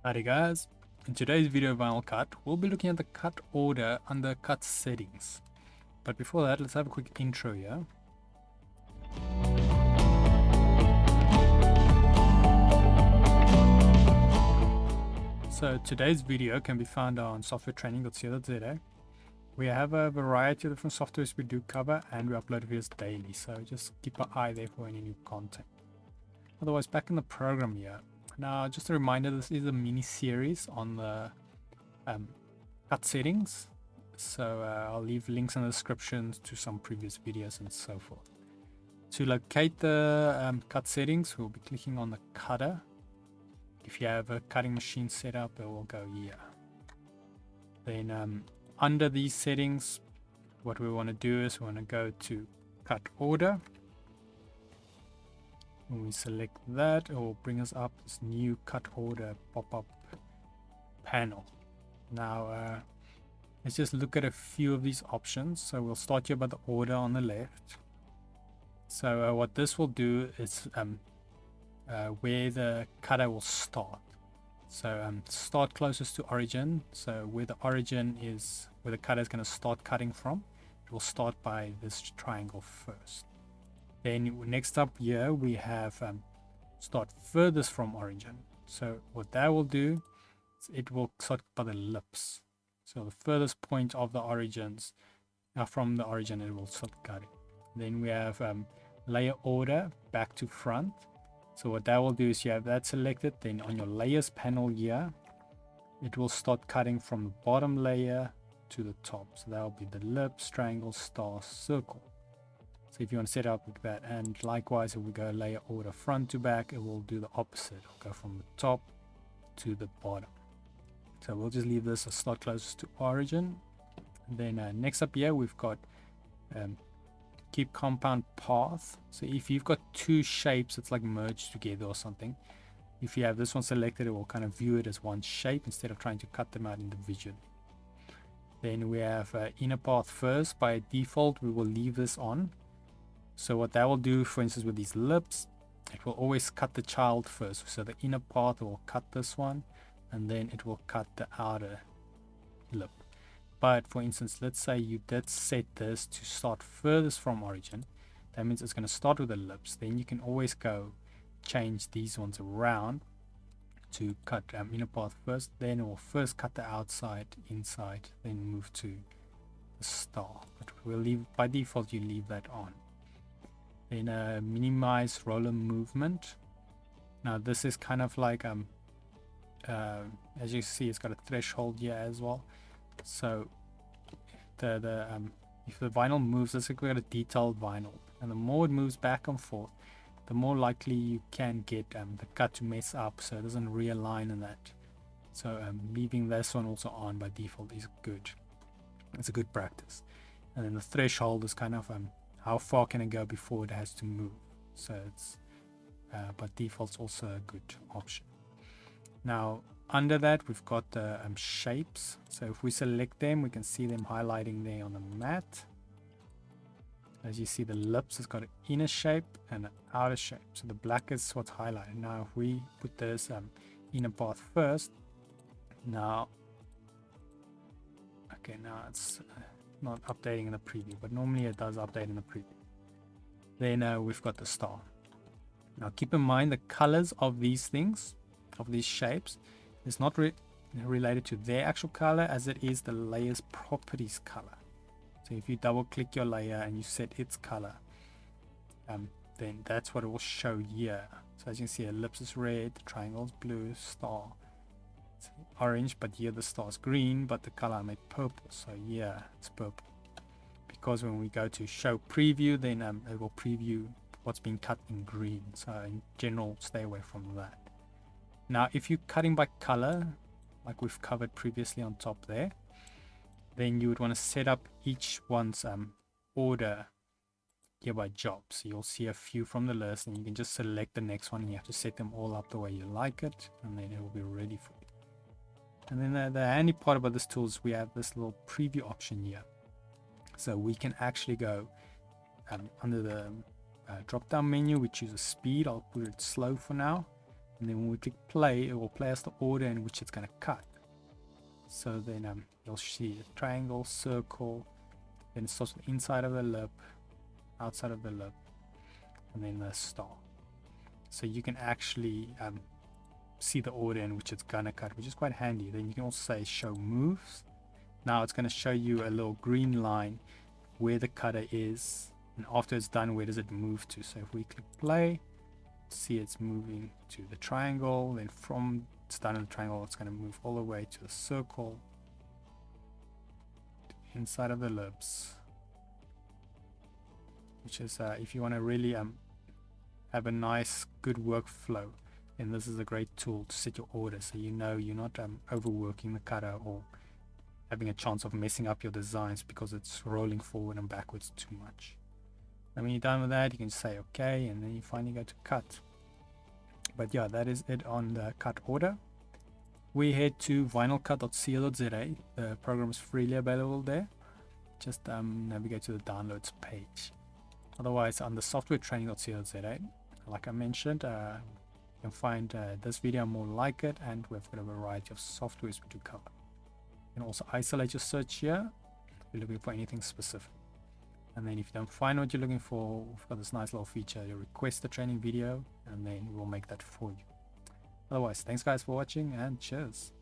Howdy guys, in today's video of VinylCut, we'll be looking at the cut order under cut settings. But before that, let's have a quick intro here. So today's video can be found on softwaretraining.co.za. We have a variety of different softwares we do cover and we upload videos daily, so just keep an eye there for any new content. Otherwise, back in the program here. Now, just a reminder, this is a mini series on the cut settings. So I'll leave links in the descriptions to some previous videos and so forth. To locate the cut settings, we'll be clicking on the cutter. If you have a cutting machine set up, it will go here. Then under these settings, what we want to do is we want to go to cut order. When we select that, it will bring us up this new cut order pop-up panel. Now let's just look at a few of these options. So we'll start here by the order on the left. So what this will do is where the cutter will start. So start closest to origin. So where the origin is, where the cutter is going to start cutting from, it will start by this triangle first. Then next up here we have start furthest from origin. So what that will do is it will start by the lips. So the furthest point of the origins, from the origin, it will start cutting. Then we have layer order back to front. So what that will do is you have that selected. Then on your layers panel here, it will start cutting from the bottom layer to the top. So that will be the lips, triangle, star, circle. So if you want to set it up like that, and likewise if we go layer order front to back, it will do the opposite. It'll go from the top to the bottom. So we'll just leave this as start closest to origin. And then next up here we've got keep compound path. So if you've got two shapes, it's like merged together or something. If you have this one selected, it will kind of view it as one shape instead of trying to cut them out individually. Then we have inner path first. By default, we will leave this on. So what that will do, for instance, with these lips, it will always cut the child first. So the inner part will cut this one, and then it will cut the outer lip. But for instance, let's say you did set this to start furthest from origin. That means it's going to start with the lips. Then you can always go change these ones around to cut inner part first. Then it will first cut the outside, inside, then move to the star. But we'll leave, by default, you leave that on. Then minimize roller movement. Now this is kind of like as you see, it's got a threshold here as well. So if the vinyl moves, let's say we got a detailed vinyl, and the more it moves back and forth, the more likely you can get the cut to mess up, so it doesn't realign in that. So leaving this one also on by default is good. It's a good practice. And then the threshold is kind of how far can it go before it has to move. So it's by default's also a good option. Now under that we've got the shapes. So if we select them, we can see them highlighting there on the mat. As you see, the lips has got an inner shape and an outer shape. So the black is what's highlighted. Now if we put this inner part first, now it's not updating in the preview, but normally it does update in the preview. Then we've got the star. Now keep in mind the colors of these things, of these shapes, is not related to their actual color as it is the layer's properties color. So if you double click your layer and you set its color, then that's what it will show here. So as you can see, ellipse is red, the triangle is blue, star it's orange, but here the star is green, but the color I made purple. So yeah, it's purple. Because when we go to show preview, then it will preview what's being cut in green. So in general, stay away from that. Now if you're cutting by color, like we've covered previously on top there, then you would want to set up each one's order here by job. So you'll see a few from the list, and you can just select the next one, and you have to set them all up the way you like it, and then it will be ready for you. And then the handy part about this tool is we have this little preview option here. So we can actually go under the drop down menu, we choose a speed. I'll put it slow for now. and then when we click play, it will play us the order in which it's going to cut. So then you'll see a triangle, circle, then it starts with the inside of the lip, outside of the lip, and then the star. So you can actually see the order in which it's gonna cut, which is quite handy. Then you can also say show moves. Now it's going to show you a little green line where the cutter is, and after it's done, where does it move to. So if we click play, see it's moving to the triangle, then from it's done in the triangle, it's going to move all the way to the circle, to the inside of the lips, which is if you want to really have a nice good workflow, then this is a great tool to set your order, so you know you're not overworking the cutter or having a chance of messing up your designs because it's rolling forward and backwards too much. And when you're done with that, you can say okay, and then you finally go to cut. But yeah, that is it on the cut order. We head to vinylcut.co.za. The program is freely available there. Just navigate to the downloads page. Otherwise, on the softwaretraining.co.za, like I mentioned, you can find this video more like it, and we've got a variety of softwares we do cover. You can also isolate your search here if you're looking for anything specific. And then if you don't find what you're looking for, we've got this nice little feature. You request the training video, and then we'll make that for you. Otherwise, thanks guys for watching, and cheers.